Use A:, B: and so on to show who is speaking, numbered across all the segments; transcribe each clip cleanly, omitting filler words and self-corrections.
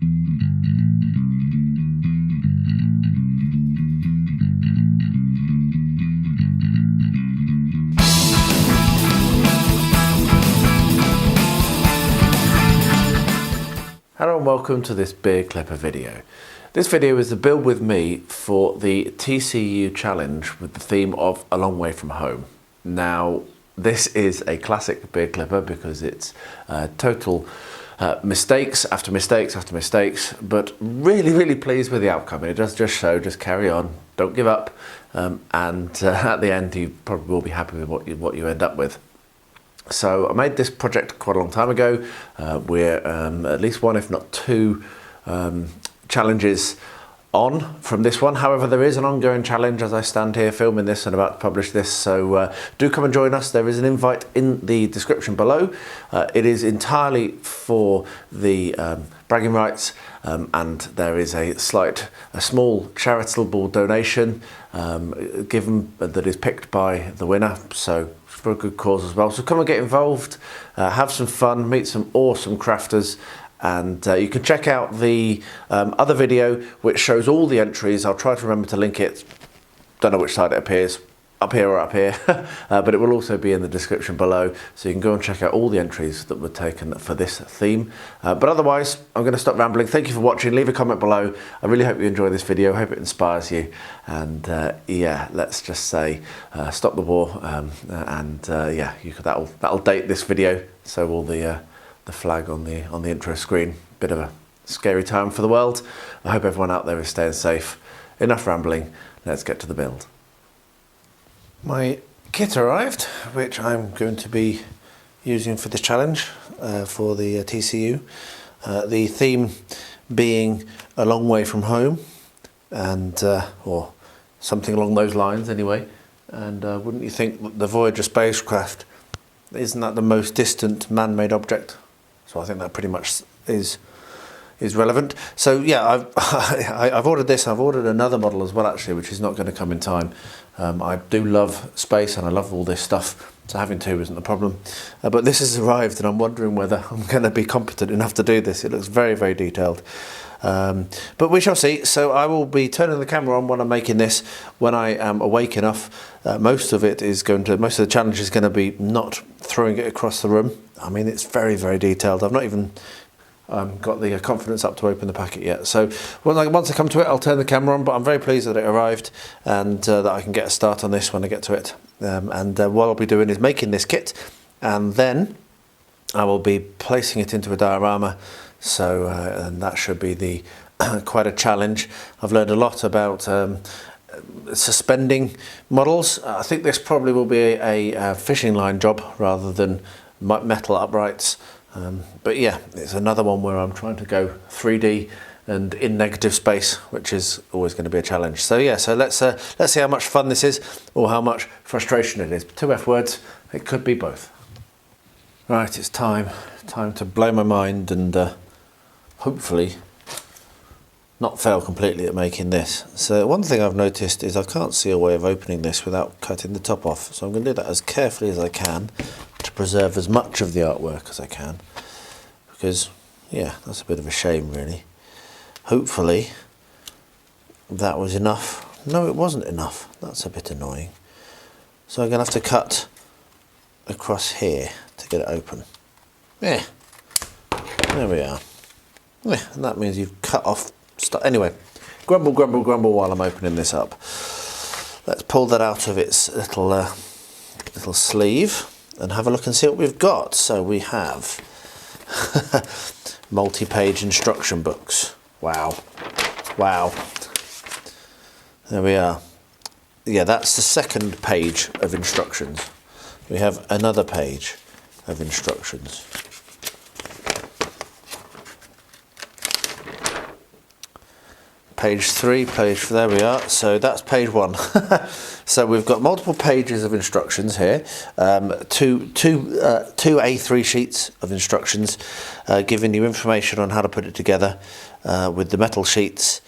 A: Hello and welcome to this beer clipper video. This video is the build with me for the TCU challenge with the theme of A Long Way From Home. Now this is a classic beer clipper because it's total mistakes after mistakes after mistakes, but really pleased with the outcome. It does just show, just carry on, don't give up, and at the end you probably will be happy with what you end up with. So I made this project quite a long time ago. We're at least one, if not two, challenges on from this one. However, there is an ongoing challenge as I stand here filming this and about to publish this. So do come and join us. There is an invite in the description below. It is entirely for the bragging rights, and there is a small charitable donation given that is picked by the winner. So for a good cause as well. So come and get involved, have some fun, meet some awesome crafters, and you can check out the other video which shows all the entries. I'll try to remember to link it. Don't know which side it appears, up here or up here, but it will also be in the description below, so you can go and check out all the entries that were taken for this theme. But otherwise, I'm going to stop rambling. Thank you for watching. Leave a comment below. I really hope you enjoy this video. I hope it inspires you. And yeah, let's just say stop the war. Yeah, that'll date this video. So will the flag on the intro screen. Bit of a scary time for the world. I hope everyone out there is staying safe. Enough rambling. Let's get to the build. My kit arrived, which I'm going to be using for this challenge for the TCU. The theme being A Long Way From Home, and or something along those lines anyway. And wouldn't you think that the Voyager Spacecraft, isn't that the most distant man-made object? So I think that pretty much is relevant. So yeah, I've ordered this. I've ordered another model as well actually, which is not going to come in time. I do love space and I love all this stuff, so having two isn't the problem. But this has arrived and I'm wondering whether I'm going to be competent enough to do this. It looks very detailed. But we shall see. So I will be turning the camera on when I'm making this. When I am awake enough, most of the challenge is going to be not throwing it across the room. I mean, it's very detailed. I've not even got the confidence up to open the packet yet. So once I come to it, I'll turn the camera on, but I'm very pleased that it arrived and that I can get a start on this when I get to it. What I'll be doing is making this kit, and then I will be placing it into a diorama. So and that should be quite a challenge. I've learned a lot about suspending models. I think this probably will be a fishing line job rather than metal uprights. But yeah, it's another one where I'm trying to go 3D and in negative space, which is always going to be a challenge. So yeah, so let's see how much fun this is or how much frustration it is. Two F words, it could be both. Right, it's time to blow my mind and hopefully not fail completely at making this. So one thing I've noticed is I can't see a way of opening this without cutting the top off. So I'm going to do that as carefully as I can to preserve as much of the artwork as I can, because yeah, that's a bit of a shame really. Hopefully that was enough. No, it wasn't enough. That's a bit annoying. So I'm going to have to cut across here to get it open. Yeah, there we are. Yeah, and that means you've cut off stuff. Anyway, grumble while I'm opening this up. Let's pull that out of its little sleeve and have a look and see what we've got. So we have multi-page instruction books. Wow. There we are. Yeah, that's the second page of instructions. We have another page of instructions. Page 3, there we are. So that's page 1. So we've got multiple pages of instructions here. Two A3 sheets of instructions giving you information on how to put it together with the metal sheets.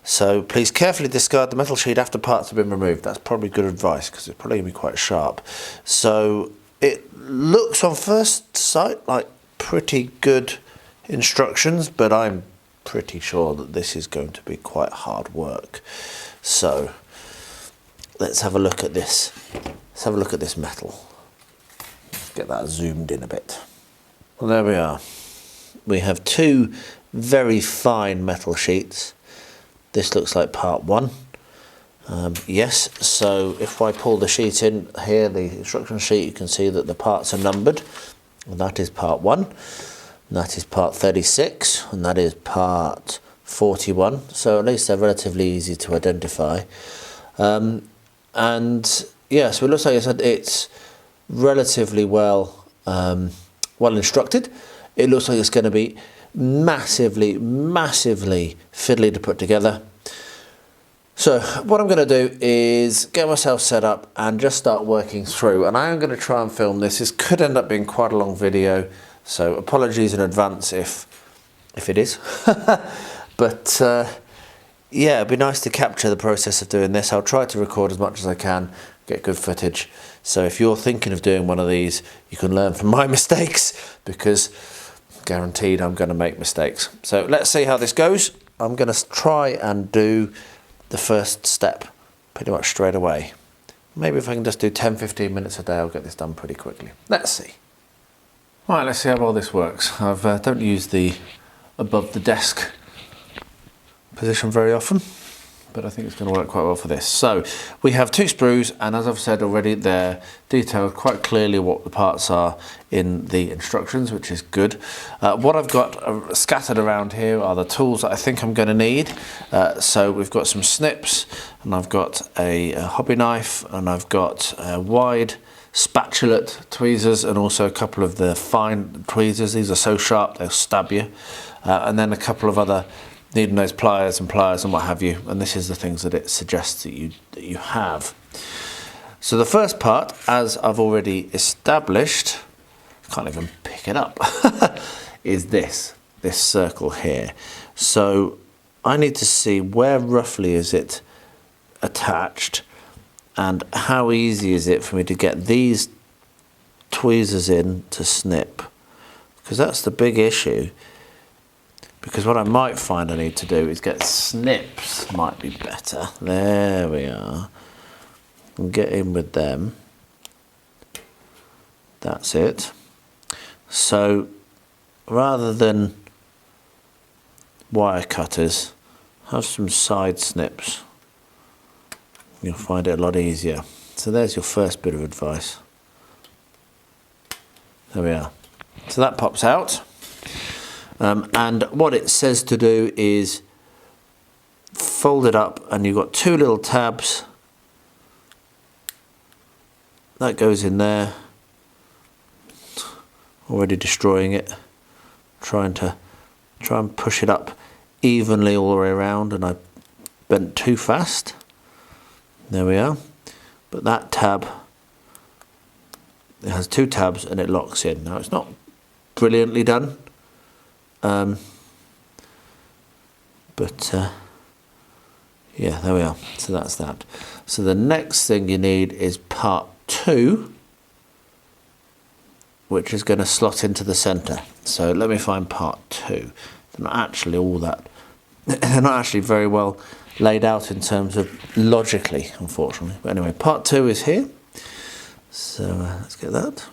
A: So please carefully discard the metal sheet after parts have been removed. That's probably good advice because it's probably going to be quite sharp. So it looks on first sight like pretty good instructions, but I'm pretty sure that this is going to be quite hard work. So let's have a look at this. Let's have a look at this metal. Let's get that zoomed in a bit. Well, there we are. We have two very fine metal sheets. This looks like part one. Yes, so if I pull the sheet in here, the instruction sheet, you can see that the parts are numbered. And that is part one. And that is part 36. And that is part 41. So at least they're relatively easy to identify. And yeah, so it looks like it's relatively well instructed. It looks like it's going to be massively fiddly to put together. So what I'm going to do is get myself set up and just start working through, and I am going to try and film this. This could end up being quite a long video, so apologies in advance if it is. But yeah, it'd be nice to capture the process of doing this. I'll try to record as much as I can, get good footage. So if you're thinking of doing one of these, you can learn from my mistakes, because guaranteed I'm going to make mistakes. So let's see how this goes. I'm going to try and do the first step pretty much straight away. Maybe if I can just do 10-15 minutes a day, I'll get this done pretty quickly. Let's see. Right, let's see how well this works. I don't use the above the desk position very often, but I think it's going to work quite well for this. So we have two sprues, and as I've said already, they're detailed quite clearly what the parts are in the instructions, which is good. What I've got scattered around here are the tools that I think I'm going to need. So we've got some snips, and I've got a hobby knife, and I've got wide spatulate tweezers, and also a couple of the fine tweezers. These are so sharp they'll stab you. And then a couple of other needle nose pliers and what have you, and this is the things that it suggests that you have. So the first part, as I've already established, I can't even pick it up, is this circle here. So I need to see where roughly is it attached, and how easy is it for me to get these tweezers in to snip, because that's the big issue. Because what I might find I need to do is get snips, might be better. There we are. And get in with them. That's it. So rather than wire cutters, have some side snips. You'll find it a lot easier. So there's your first bit of advice. There we are. So that pops out. And what it says to do is fold it up, and you've got two little tabs. That goes in there. Already destroying it. Try and push it up evenly all the way around, and I bent too fast. There we are. But that tab, it has two tabs and it locks in. Now it's not brilliantly done. Yeah, there we are. So that's that. So the next thing you need is part 2, which is going to slot into the center. So let me find part 2. They're not actually all that. They're not actually very well laid out in terms of logically, unfortunately. But anyway, part 2 is here. So let's get that.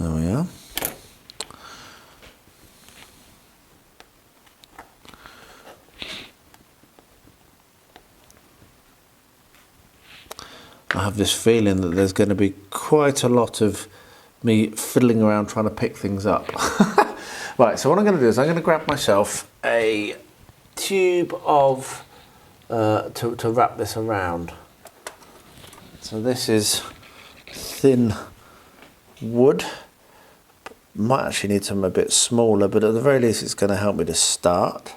A: There we are. I have this feeling that there's going to be quite a lot of me fiddling around trying to pick things up. Right, so what I'm going to do is I'm going to grab myself a tube of to wrap this around. So this is thin wood. Might actually need something a bit smaller, but at the very least it's going to help me to start.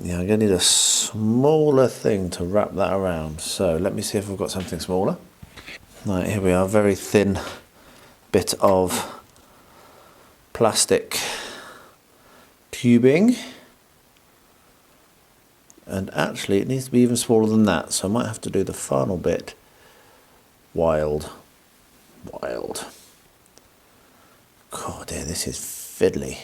A: Yeah, I'm going to need a smaller thing to wrap that around. So let me see if I've got something smaller. Right, here we are, very thin bit of plastic tubing. And actually it needs to be even smaller than that, so I might have to do the final bit wild. Wild. God, dear, this is fiddly.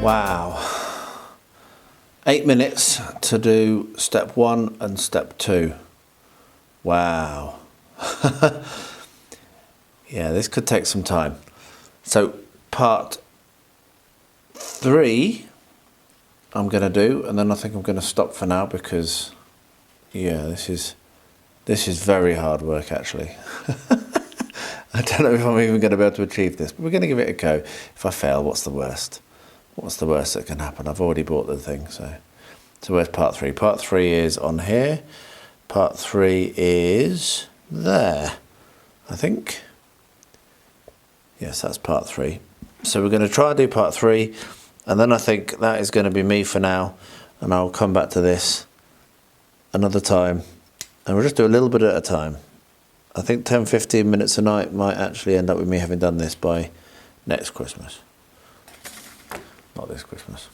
A: Wow. 8 minutes to do step 1 and step 2. Wow. Yeah, this could take some time. So part 3 I'm going to do, and then I think I'm going to stop for now because, yeah, this is very hard work actually. I don't know if I'm even going to be able to achieve this, but we're going to give it a go. If I fail, what's the worst? What's the worst that can happen? I've already bought the thing, so where's part 3? Part 3 is on here. Part 3 is there, I think. Yes, that's part 3. So we're going to try and do part 3, and then I think that is going to be me for now, and I'll come back to this another time, and we'll just do a little bit at a time. I think 10-15 minutes a night might actually end up with me having done this by next Christmas. Not this Christmas.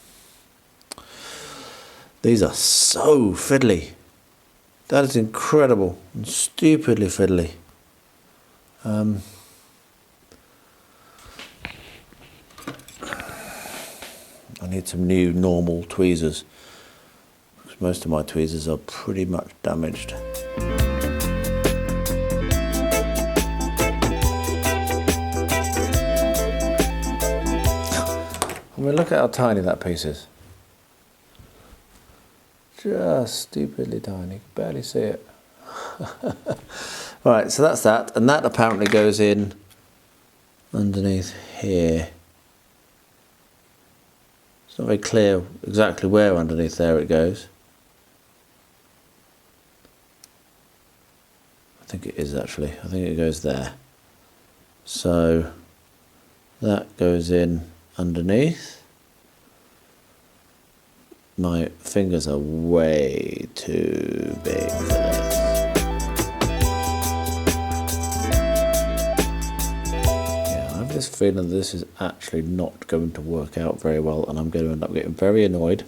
A: These are so fiddly. That is incredible and stupidly fiddly. I need some new normal tweezers, because most of my tweezers are pretty much damaged. I mean, look at how tiny that piece is. Just stupidly tiny, barely see it. Right, so that's that, and that apparently goes in underneath here. It's not very clear exactly where underneath there it goes. I think it is actually, I think it goes there. So that goes in underneath. My fingers are way too big for this. Yeah, I have this feeling this is actually not going to work out very well, and I'm going to end up getting very annoyed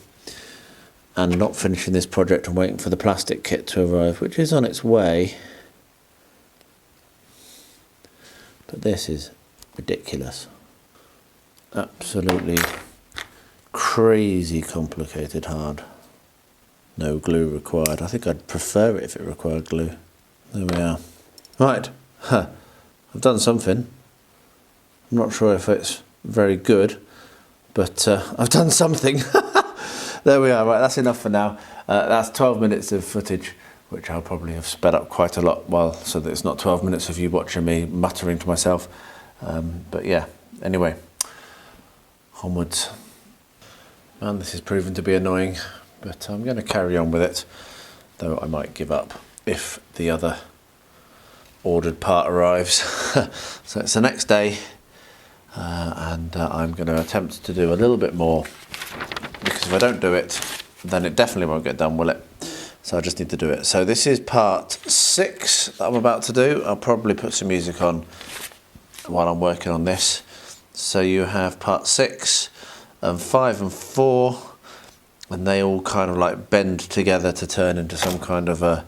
A: and not finishing this project and waiting for the plastic kit to arrive, which is on its way. But this is ridiculous. Absolutely crazy complicated hard. No glue required. I think I'd prefer it if it required glue. There we are. Right, I've done something. I'm not sure if it's very good, but I've done something. There we are. Right, that's enough for now. That's 12 minutes of footage, which I'll probably have sped up quite a lot, so that it's not 12 minutes of you watching me muttering to myself. But yeah, anyway, onwards. Man, this is proving to be annoying, but I'm going to carry on with it, though I might give up if the other ordered part arrives. So it's the next day, and I'm going to attempt to do a little bit more, because if I don't do it, then it definitely won't get done, will it? So I just need to do it. So this is part 6 that I'm about to do. I'll probably put some music on while I'm working on this. So you have part 6 and 5 and 4, and they all kind of like bend together to turn into some kind of a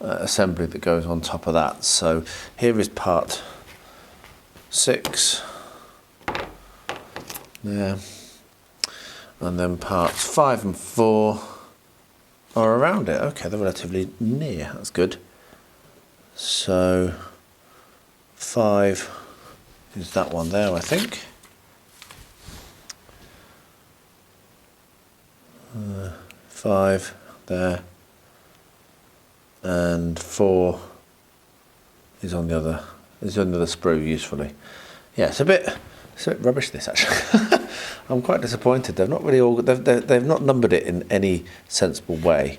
A: assembly that goes on top of that. So here is part 6 there, and then parts 5 and 4 are around it. Okay, they're relatively near, that's good. So 5 is that one there, I think. 5 there, and 4 is on the other sprue usefully. Yeah, it's a bit It's a bit rubbish, this, actually. I'm quite disappointed. They've not really they've not numbered it in any sensible way,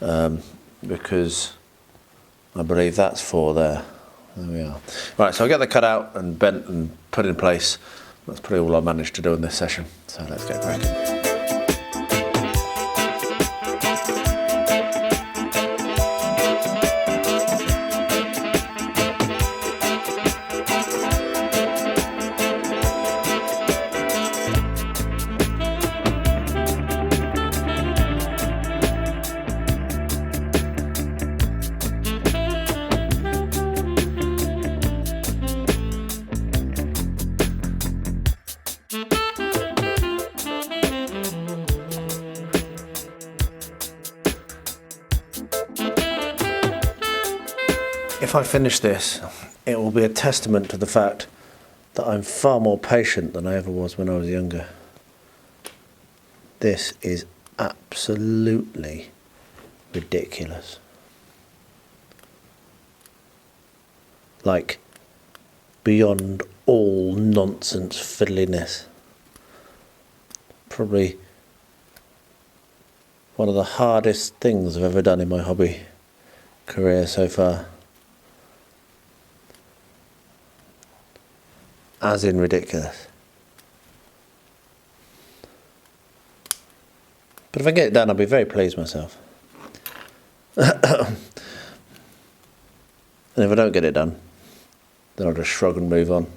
A: because I believe that's 4 there. There we are. Right, so I'll get the cut out and bent and put in place. That's probably all I managed to do in this session. So let's get cracking. If I finish this, it will be a testament to the fact that I'm far more patient than I ever was when I was younger. This is absolutely ridiculous. Like, beyond all nonsense fiddliness. Probably one of the hardest things I've ever done in my hobby career so far. As in ridiculous. But if I get it done, I'll be very pleased with myself. And if I don't get it done, then I'll just shrug and move on.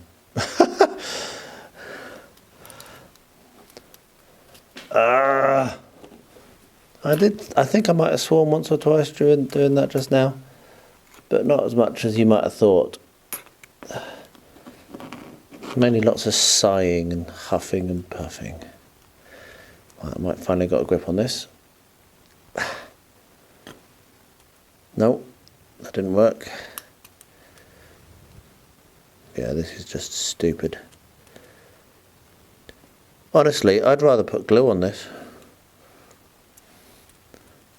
A: I think I might have sworn once or twice during doing that just now, but not as much as you might have thought. Mainly lots of sighing and huffing and puffing. Well, I might finally got a grip on this. No, that didn't work. Yeah, this is just stupid. Honestly, I'd rather put glue on this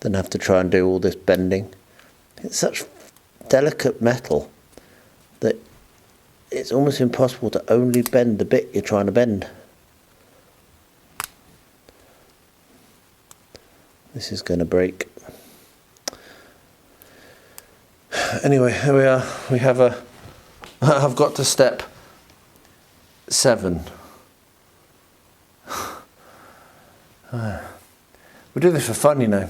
A: than have to try and do all this bending. It's such delicate metal that it's almost impossible to only bend the bit you're trying to bend. This is going to break. Anyway, here we are. We have I've got to step 7. We do this for fun, you know.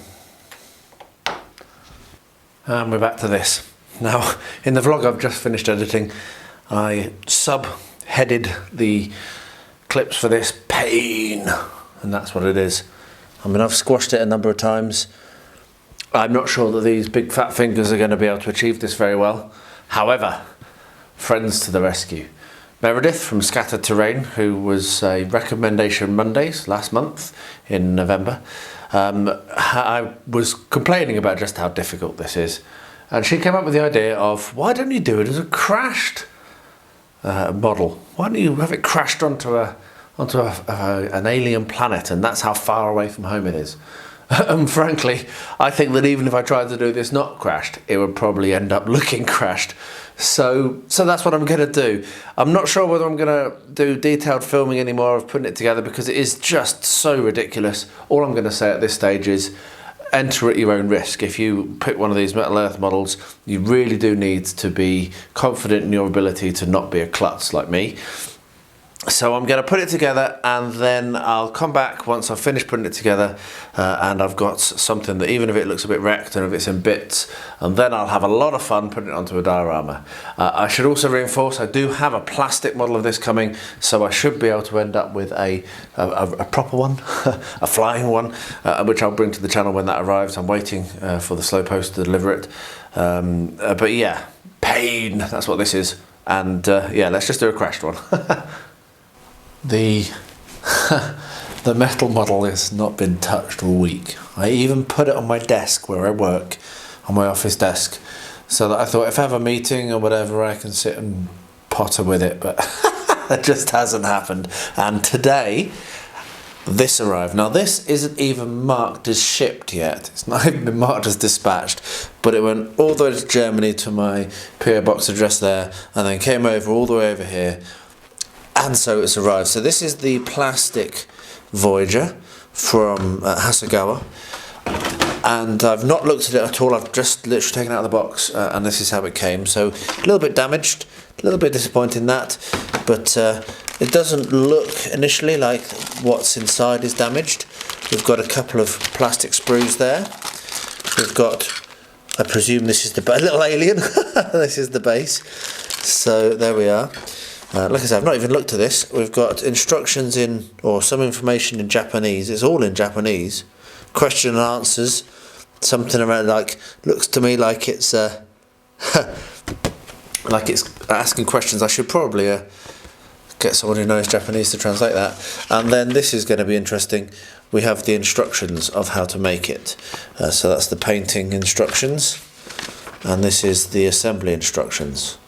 A: And we're back to this. Now, in the vlog I've just finished editing, I subheaded the clips for this pain, and that's what it is. I mean, I've squashed it a number of times. I'm not sure that these big fat fingers are going to be able to achieve this very well. However, friends to the rescue. Meredith from Scattered Terrain, who was a recommendation Mondays last month in November, I was complaining about just how difficult this is. And she came up with the idea of, why don't you do it as a crashed model? Why don't you have it crashed onto an alien planet, and that's how far away from home it is? And frankly, I think that even if I tried to do this not crashed, it would probably end up looking crashed. So that's what I'm going to do. I'm not sure whether I'm going to do detailed filming anymore of putting it together, because it is just so ridiculous. All I'm going to say at this stage is, enter at your own risk. If you pick one of these Metal Earth models, you really do need to be confident in your ability to not be a klutz like me. So I'm going to put it together, and then I'll come back once I've finished putting it together and I've got something that, even if it looks a bit wrecked and if it's in bits, and then I'll have a lot of fun putting it onto a diorama. I should also reinforce, I do have a plastic model of this coming, so I should be able to end up with a proper one, a flying one, which I'll bring to the channel when that arrives. I'm waiting for the slow post to deliver it. But yeah, pain, that's what this is. And yeah, let's just do a crashed one. The metal model has not been touched all week. I even put it on my desk where I work, on my office desk, so that I thought if I have a meeting or whatever, I can sit and potter with it, but it just hasn't happened. And today, this arrived. Now this isn't even marked as shipped yet. It's not even been marked as dispatched, but it went all the way to Germany to my PO box address there, and then came over all the way over here. And so it's arrived. So this is the plastic Voyager from Hasegawa, and I've not looked at it at all. I've just literally taken it out of the box, and this is how it came. So a little bit damaged, a little bit disappointing that, but it doesn't look initially like what's inside is damaged. We've got a couple of plastic sprues there. We've got, I presume this is the little alien. This is the base. So there we are. Like I said, I've not even looked at this. We've got instructions in, or some information in Japanese. It's all in Japanese. Question and answers. Something around, like, looks to me like it's like it's asking questions. I should probably get someone who knows Japanese to translate that. And then this is going to be interesting. We have the instructions of how to make it. So that's the painting instructions, and this is the assembly instructions.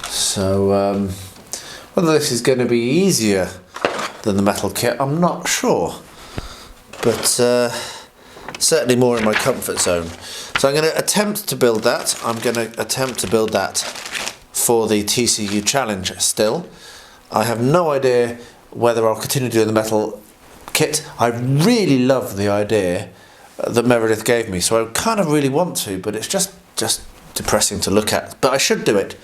A: So whether this is going to be easier than the metal kit, I'm not sure, but certainly more in my comfort zone. So I'm going to attempt to build that. I'm going to attempt to build that for the TCU challenge still. I have no idea whether I'll continue doing the metal kit. I really love the idea that Meredith gave me, so I kind of really want to, but it's just depressing to look at. But I should do it.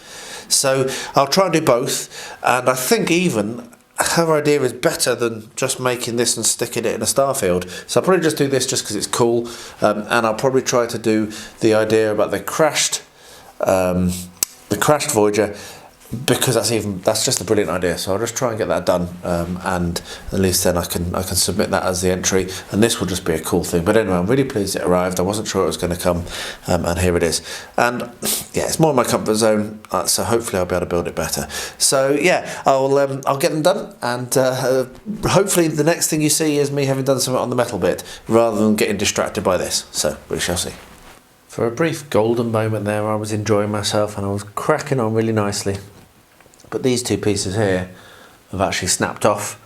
A: So I'll try and do both, and I think even her idea is better than just making this and sticking it in a starfield. So I'll probably just do this just because it's cool, and I'll probably try to do the idea about the crashed Voyager, because that's just a brilliant idea. So I'll just try and get that done, and at least then I can submit that as the entry, and this will just be a cool thing. But anyway, I'm really pleased it arrived. I wasn't sure it was going to come, and here it is. And yeah, it's more in my comfort zone, so hopefully I'll be able to build it better. So yeah, I'll get them done, and hopefully the next thing you see is me having done something on the metal bit rather than getting distracted by this. So we shall see. For a brief golden moment there, I was enjoying myself and I was cracking on really nicely. But these two pieces here have actually snapped off.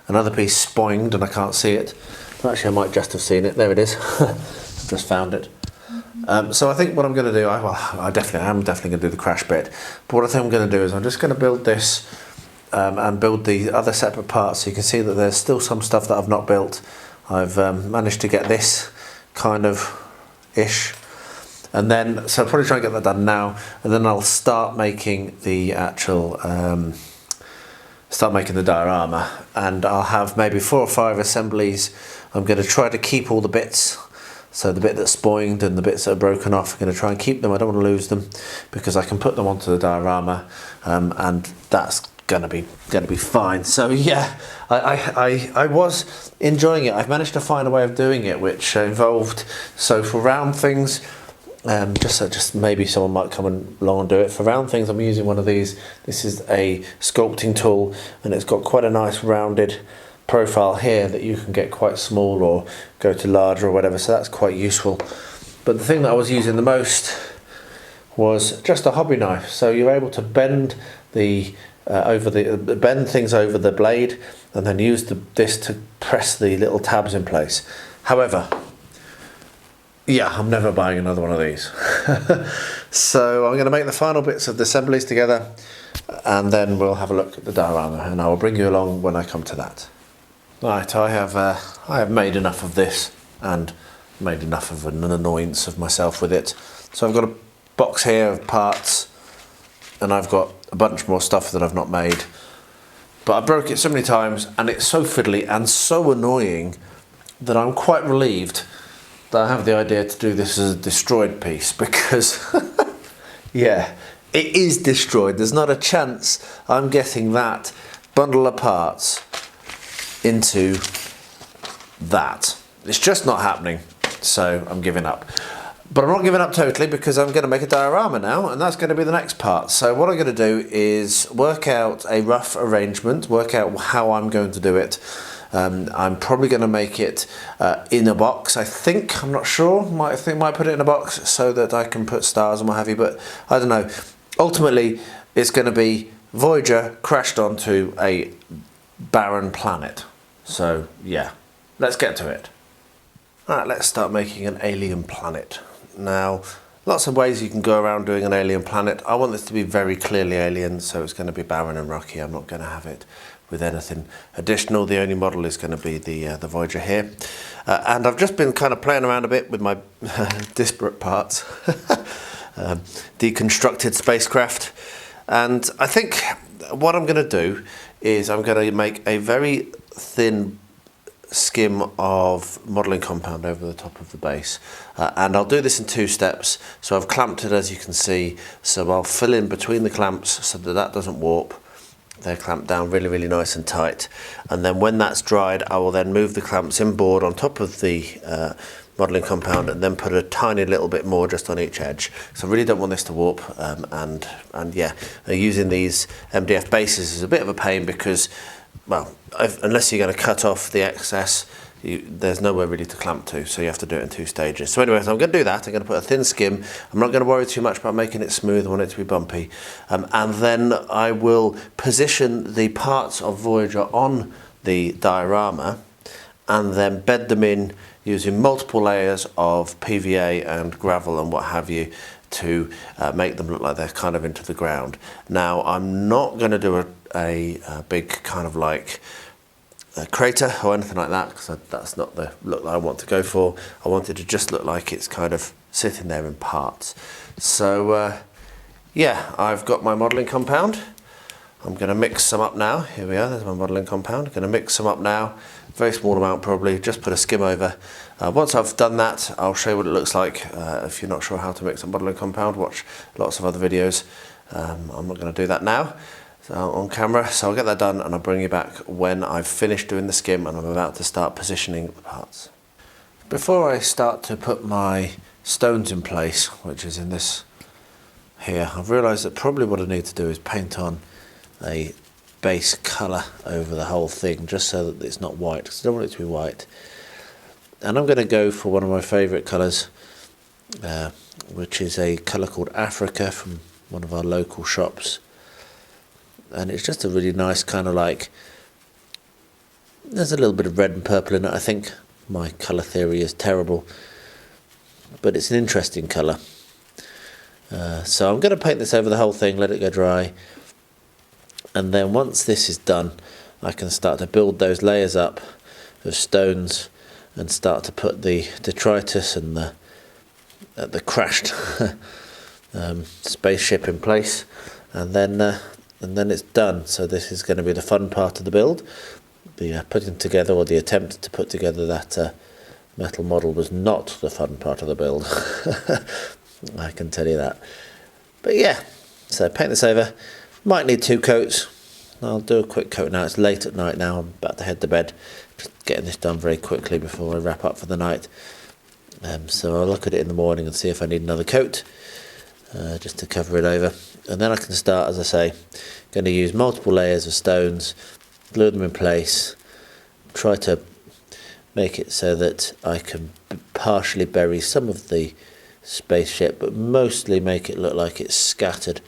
A: Another piece spoinged and I can't see it. Actually, I might just have seen it. There it is. I've just found it. So I think what I'm going to do, I am definitely going to do the crash bit. But what I think I'm going to do is I'm just going to build this and build the other separate parts. So you can see that there's still some stuff that I've not built. I've managed to get this kind of ish. And then, so I'll probably try and get that done now, and then I'll start making the actual, diorama, and I'll have maybe 4 or 5 assemblies. I'm going to try to keep all the bits, so the bit that's spoinged and the bits that are broken off, I'm going to try and keep them. I don't want to lose them, because I can put them onto the diorama, and that's gonna be fine. So yeah, I was enjoying it. I've managed to find a way of doing it which involved, so for round things, just maybe someone might come along and do it. For round things, I'm using one of these. This is a sculpting tool, and it's got quite a nice rounded profile here that you can get quite small or go to larger or whatever, so that's quite useful. But the thing that I was using the most was just a hobby knife. So you're able to bend bend things over the blade, and then use this to press the little tabs in place. However, yeah, I'm never buying another one of these. So I'm going to make the final bits of the assemblies together, and then we'll have a look at the diorama, and I will bring you along when I come to that. Right, I have made enough of this and made enough of an annoyance of myself with it. So I've got a box here of parts, and I've got a bunch more stuff that I've not made. But I broke it so many times, and it's so fiddly and so annoying that I'm quite relieved that I have the idea to do this as a destroyed piece, because yeah, it is destroyed. There's not a chance I'm getting that bundle of parts into that. It's just not happening, so I'm giving up. But I'm not giving up totally, because I'm going to make a diorama now, and that's going to be the next part. So what I'm going to do is work out a rough arrangement, work out how I'm going to do it. I'm probably going to make it in a box, I think. I'm not sure. Might put it in a box so that I can put stars and what have you, but I don't know. Ultimately, it's going to be Voyager crashed onto a barren planet. So yeah, let's get to it. Alright, let's start making an alien planet. Now, Lots of ways you can go around doing an alien planet. I want this to be very clearly alien, so it's going to be barren and rocky. I'm not going to have it with anything additional. The only model is going to be the Voyager here. And I've just been kind of playing around a bit with my disparate parts. Deconstructed spacecraft. And I think what I'm going to do is I'm going to make a very thin skim of modelling compound over the top of the base, and I'll do this in 2 steps. So I've clamped it, as you can see, so I'll fill in between the clamps so that that doesn't warp. They're clamped down really nice and tight, and then when that's dried I will then move the clamps inboard on top of the modelling compound and then put a tiny little bit more just on each edge. So I really don't want this to warp, and yeah, using these MDF bases is a bit of a pain because, well, unless you're going to cut off the excess, there's nowhere really to clamp to, so you have to do it in 2 stages. So anyways, I'm going to do that. I'm going to put a thin skim. I'm not going to worry too much about making it smooth. I want it to be bumpy. And then I will position the parts of Voyager on the diorama and then bed them in using multiple layers of PVA and gravel and what have you to make them look like they're kind of into the ground. Now, I'm not going to do a big kind of like a crater or anything like that, because that's not the look that I want to go for. I want it to just look like it's kind of sitting there in parts. So yeah, I've got my modelling compound. I'm going to mix some up now. Here we are, there's my modelling compound. I'm going to mix some up now, very small amount probably, just put a skim over. Once I've done that, I'll show you what it looks like. If you're not sure how to mix a modelling compound, watch lots of other videos. I'm not going to do that now on camera, so I'll get that done and I'll bring you back when I've finished doing the skim and I'm about to start positioning the parts. Before I start to put my stones in place, which is in this here, I've realised that probably what I need to do is paint on a base colour over the whole thing, just so that it's not white, because I don't want it to be white. And I'm going to go for one of my favourite colours, which is a colour called Africa from one of our local shops. And it's just a really nice kind of like, there's a little bit of red and purple in it. I think my colour theory is terrible, but it's an interesting colour. So I'm going to paint this over the whole thing, let it go dry, and then once this is done I can start to build those layers up of stones and start to put the detritus and the crashed spaceship in place, and then it's done. So this is going to be the fun part of the build. The putting together, or the attempt to put together that metal model, was not the fun part of the build. I can tell you that. But yeah, so paint this over. Might need 2 coats. I'll do a quick coat now. It's late at night now. I'm about to head to bed. Just getting this done very quickly before I wrap up for the night. So I'll look at it in the morning and see if I need another coat, just to cover it over. And then I can start, as I say, going to use multiple layers of stones, glue them in place, try to make it so that I can partially bury some of the spaceship, but mostly make it look like it's scattered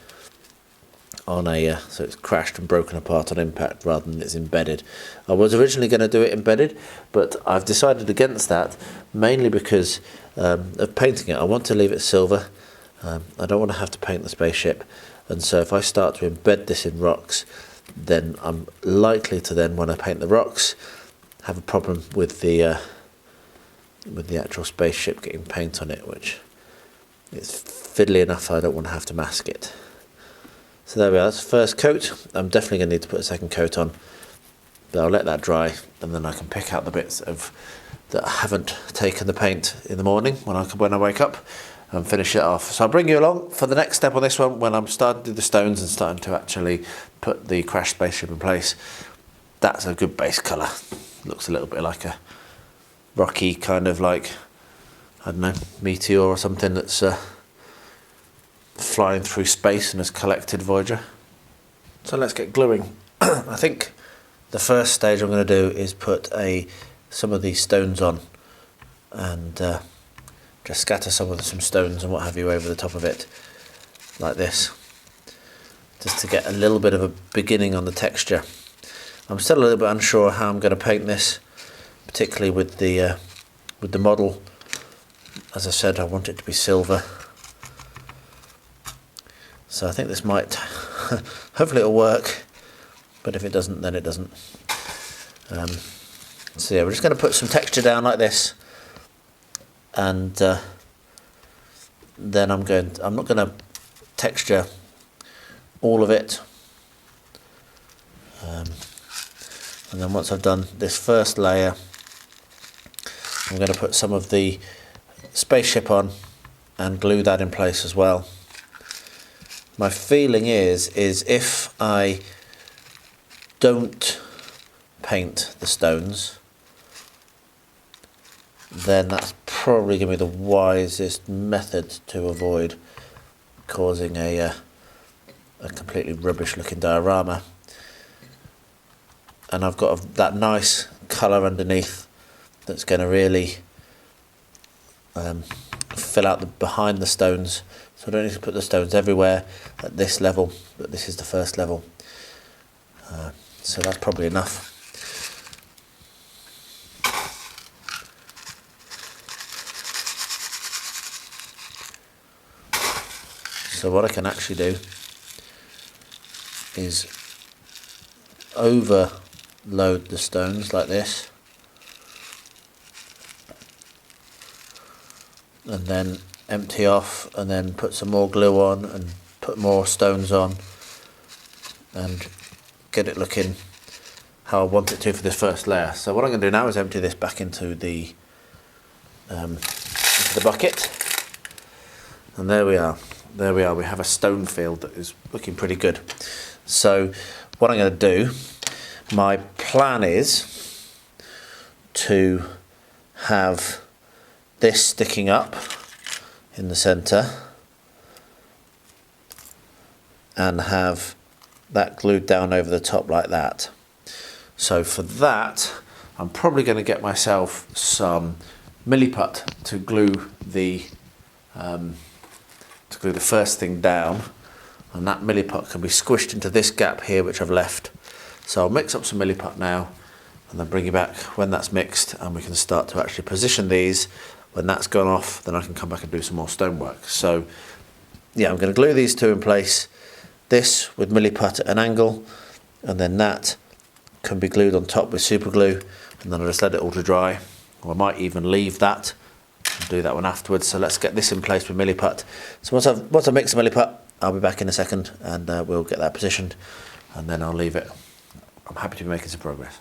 A: on a, so it's crashed and broken apart on impact rather than it's embedded. I was originally going to do it embedded, but I've decided against that, mainly because of painting it. I want to leave it silver. I don't want to have to paint the spaceship, and so if I start to embed this in rocks, then I'm likely to then, when I paint the rocks, have a problem with the actual spaceship getting paint on it, which is fiddly enough. I don't want to have to mask it. So there we are, that's the first coat. I'm definitely going to need to put a second coat on, but I'll let that dry and then I can pick out the bits that I haven't taken the paint in the morning when I wake up and finish it off. So I'll bring you along for the next step on this one when I'm starting to do the stones and starting to actually put the crashed spaceship in place. That's a good base colour. Looks a little bit like a rocky kind of like, I don't know, meteor or something that's flying through space and has collected Voyager. So let's get gluing. I think the first stage I'm going to do is put some of these stones on and just scatter some stones and what have you over the top of it like this, just to get a little bit of a beginning on the texture. I'm still a little bit unsure how I'm going to paint this, particularly with the model. As I said, I want it to be silver. So I think this might, hopefully it'll work, but if it doesn't, then it doesn't. So yeah, we're just going to put some texture down like this, and then I'm not going to texture all of it. And then once I've done this first layer, I'm going to put some of the spaceship on and glue that in place as well. My feeling is if I don't paint the stones, then that's probably going to be the wisest method to avoid causing a completely rubbish looking diorama. And I've got that nice colour underneath that's going to really fill out behind the stones. So I don't need to put the stones everywhere at this level, but this is the first level. So that's probably enough. So what I can actually do is overload the stones like this, and then empty off, and then put some more glue on and put more stones on and get it looking how I want it to for this first layer. So what I'm going to do now is empty this back into the bucket, and there we are. We have a stone field that is looking pretty good. So what I'm going to do, my plan is to have this sticking up in the centre and have that glued down over the top like that. So for that, I'm probably going to get myself some Milliput to glue the first thing down, and that Milliput can be squished into this gap here which I've left. So I'll mix up some Milliput now and then bring you back when that's mixed, and we can start to actually position these. When that's gone off, then I can come back and do some more stonework. So yeah, I'm going to glue these two in place, this with Milliput at an angle, and then that can be glued on top with super glue, and then I'll just let it all to dry, or I might even leave that and do that one afterwards. So let's get this in place with Milliput. So once I've mixed the Milliput, I'll be back in a second, and we'll get that positioned, and then I'll leave it. I'm happy to be making some progress.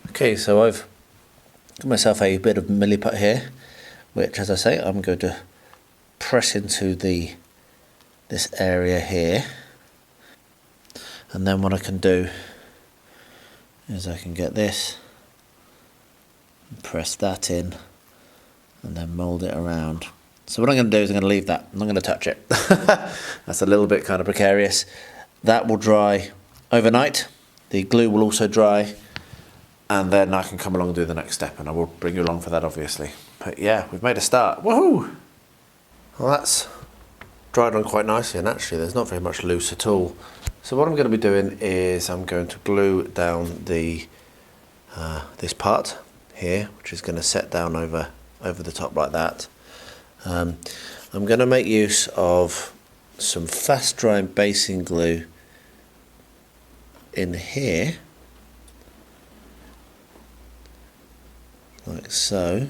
A: Okay, so I've got myself a bit of Milliput here, which, as I say, I'm going to press into this area here, and then what I can do is I can get this, press that in, and then mould it around. So what I'm going to do is I'm going to leave that. I'm not going to touch it. That's a little bit kind of precarious. That will dry overnight. The glue will also dry, and then I can come along and do the next step, and I will bring you along for that, obviously. But yeah, we've made a start. Woohoo! Well, that's dried on quite nicely, and actually there's not very much loose at all. So what I'm going to be doing is I'm going to glue down this part here, which is going to set down over the top like that. I'm going to make use of some fast drying basing glue in here, like so,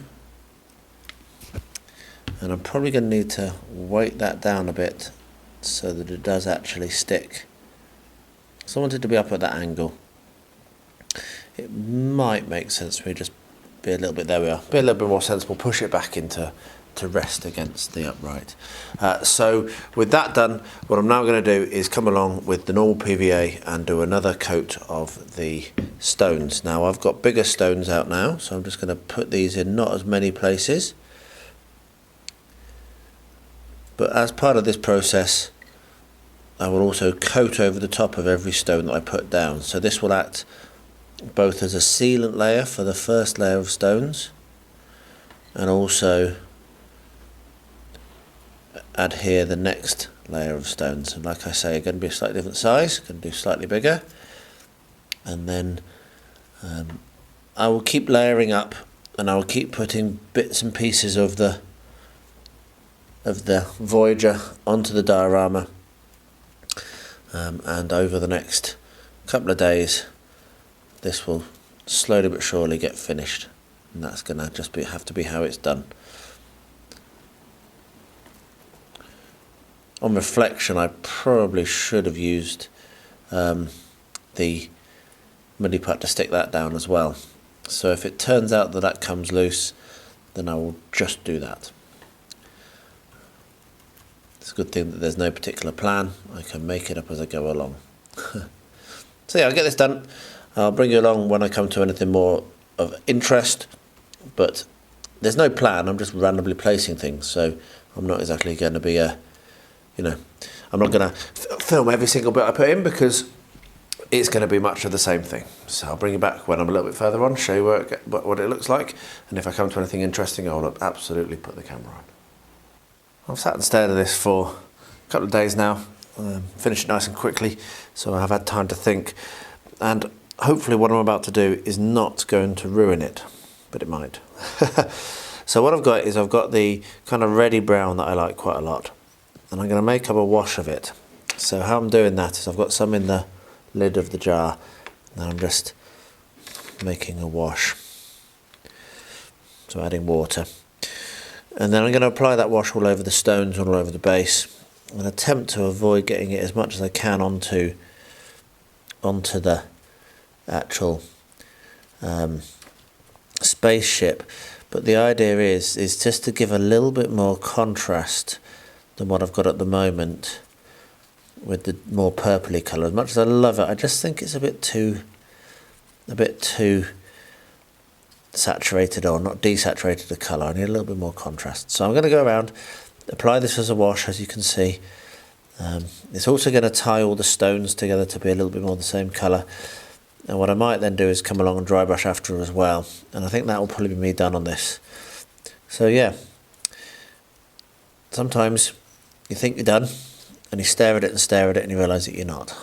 A: and I'm probably going to need to weight that down a bit so that it does actually stick. So I want it to be up at that angle. It might make sense for me just be a little bit, there we are, be a little bit more sensible, push it back into to rest against the upright. So with that done, what I'm now going to do is come along with the normal PVA and do another coat of the stones. Now I've got bigger stones out now, so I'm just going to put these in not as many places, but as part of this process I will also coat over the top of every stone that I put down. So this will act both as a sealant layer for the first layer of stones, and also adhere the next layer of stones. And like I say, are going to be a slightly different size, going to do slightly bigger, and then I will keep layering up, and I will keep putting bits and pieces of the Voyager onto the diorama and over the next couple of days this will slowly but surely get finished, and that's going to just have to be how it's done. On reflection, I probably should have used the Milliput to stick that down as well. So if it turns out that that comes loose, then I will just do that. It's a good thing that there's no particular plan. I can make it up as I go along. So yeah, I'll get this done. I'll bring you along when I come to anything more of interest, but there's no plan. I'm just randomly placing things, so I'm not exactly going to be I'm not going to film every single bit I put in, because it's going to be much of the same thing. So I'll bring you back when I'm a little bit further on, show you what it looks like, and if I come to anything interesting, I'll absolutely put the camera on. I've sat and stared at this for a couple of days now, finished it nice and quickly, so I've had time to think, and hopefully what I'm about to do is not going to ruin it, but it might. So what I've got is the kind of reddy brown that I like quite a lot, and I'm going to make up a wash of it. So how I'm doing that is I've got some in the lid of the jar, and I'm just making a wash, so adding water, and then I'm going to apply that wash all over the stones, all over the base, and attempt to avoid getting it as much as I can onto the actual spaceship. But the idea is just to give a little bit more contrast than what I've got at the moment with the more purpley colour. As much as I love it, I just think it's a bit too saturated, or not desaturated, the colour. I need a little bit more contrast. So I'm going to go around, apply this as a wash, as you can see. It's also going to tie all the stones together to be a little bit more the same colour. And what I might then do is come along and dry brush after as well. And I think that will probably be me done on this. So yeah, sometimes you think you're done, and you stare at it and stare at it, and you realise that you're not.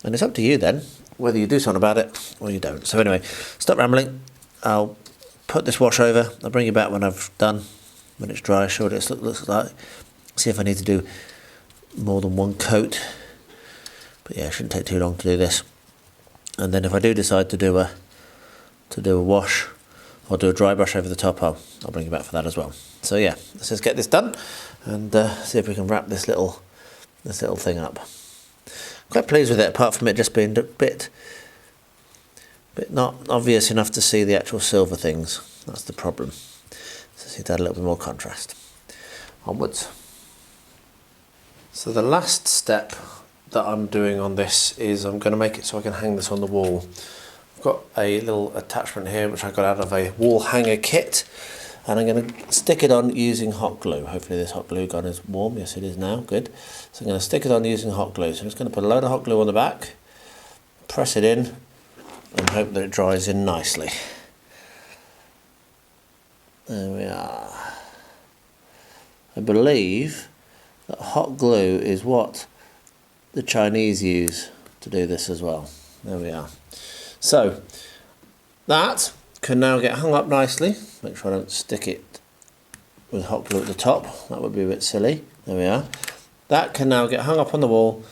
A: And it's up to you then, whether you do something about it or you don't. So anyway, stop rambling. I'll put this wash over. I'll bring you back when I've done, when it's dry, show what it looks like. See if I need to do more than one coat. But yeah, it shouldn't take too long to do this. And then if I do decide to do a wash or do a dry brush over the top, I'll bring you back for that as well. So yeah, let's just get this done and see if we can wrap this little thing up. Quite pleased with it, apart from it just being a bit not obvious enough to see the actual silver things. That's the problem. So I need to add a little bit more contrast. Onwards. So the last step that I'm doing on this is I'm going to make it so I can hang this on the wall. I've got a little attachment here which I got out of a wall hanger kit, and I'm going to stick it on using hot glue. Hopefully this hot glue gun is warm. Yes, it is now. Good. So I'm going to stick it on using hot glue. So I'm just going to put a load of hot glue on the back, press it in, and hope that it dries in nicely. There we are. I believe that hot glue is what the Chinese use to do this as well. There we are. So that can now get hung up nicely. Make sure I don't stick it with hot glue at the top. That would be a bit silly. There we are. That can now get hung up on the wall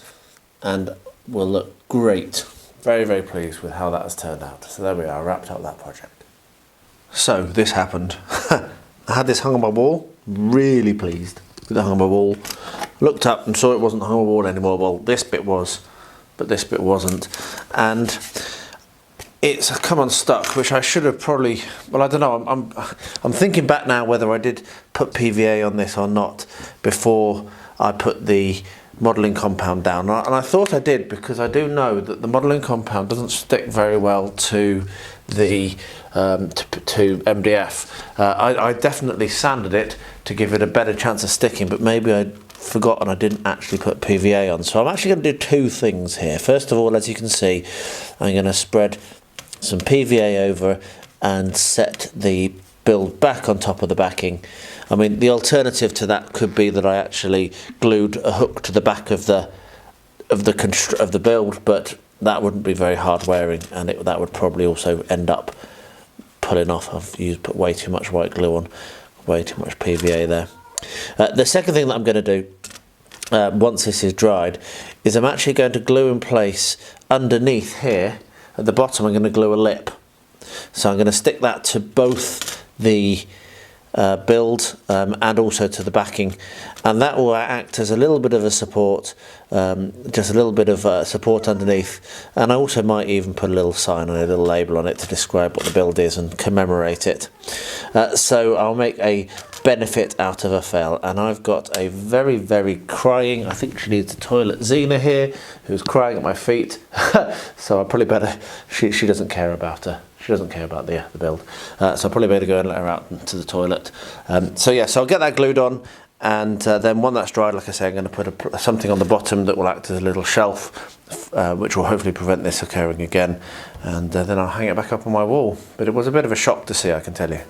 A: and will look great. Very, very pleased with how that has turned out. So there we are, wrapped up that project. So this happened. I had this hung on my wall, really pleased with it hung on my wall. Looked up and saw it wasn't hung on my wall anymore. Well, this bit was, but this bit wasn't. And it's come unstuck, which I should have probably, well, I don't know, I'm thinking back now whether I did put PVA on this or not before I put the modelling compound down, and I thought I did, because I do know that the modelling compound doesn't stick very well to the to MDF. I definitely sanded it to give it a better chance of sticking, but maybe I'd forgotten I didn't actually put PVA on. So I'm actually going to do two things here. First of all, as you can see, I'm going to spread some PVA over and set the build back on top of the backing. I mean, the alternative to that could be that I actually glued a hook to the back of the build, but that wouldn't be very hard wearing, and that would probably also end up pulling off. I've put way too much white glue on, way too much PVA there. The second thing that I'm going to do once this is dried, is I'm actually going to glue in place underneath here, at the bottom I'm going to glue a lip. So I'm going to stick that to both the build and also to the backing, and that will act as a little bit of a support, just a little bit of support underneath. And I also might even put a little sign on it, a little label on it to describe what the build is and commemorate it. So I'll make a benefit out of a fail, and I've got a very, very crying, I think she needs a toilet, Xena here, who's crying at my feet. So I probably better, she doesn't care about her. She doesn't care about the build, so I'll probably better go and let her out to the toilet. So yeah, so I'll get that glued on, and then when that's dried, like I say, I'm going to put something on the bottom that will act as a little shelf, which will hopefully prevent this occurring again, and then I'll hang it back up on my wall. But it was a bit of a shock to see, I can tell you.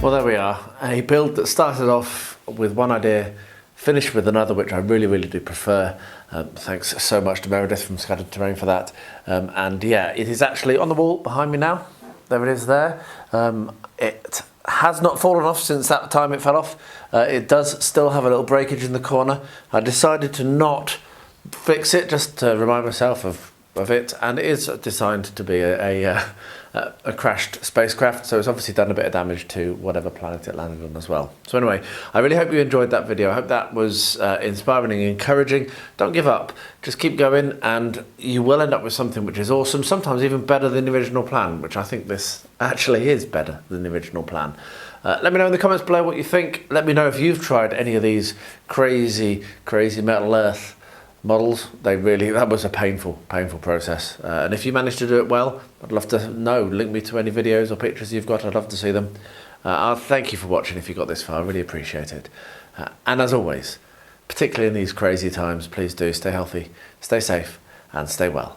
A: Well, there we are, a build that started off with one idea, finished with another, which I really, really do prefer. Thanks so much to Meredith from Scattered Terrain for that. And yeah, it is actually on the wall behind me now. There it is there. It has not fallen off since that time it fell off. It does still have a little breakage in the corner. I decided to not fix it, just to remind myself of it, and it is designed to be a crashed spacecraft, so it's obviously done a bit of damage to whatever planet it landed on as well. So anyway, I really hope you enjoyed that video. I hope that was inspiring and encouraging. Don't give up, just keep going, and you will end up with something which is awesome, sometimes even better than the original plan, which I think this actually is better than the original plan. Let me know in the comments below what you think. Let me know if you've tried any of these crazy Metal Earth models. That was a painful process, and if you managed to do it well, I'd love to know. Link me to any videos or pictures you've got. I'd love to see them. I'll thank you for watching if you got this far. I really appreciate it, and as always, particularly in these crazy times, please do stay healthy, stay safe, and stay well.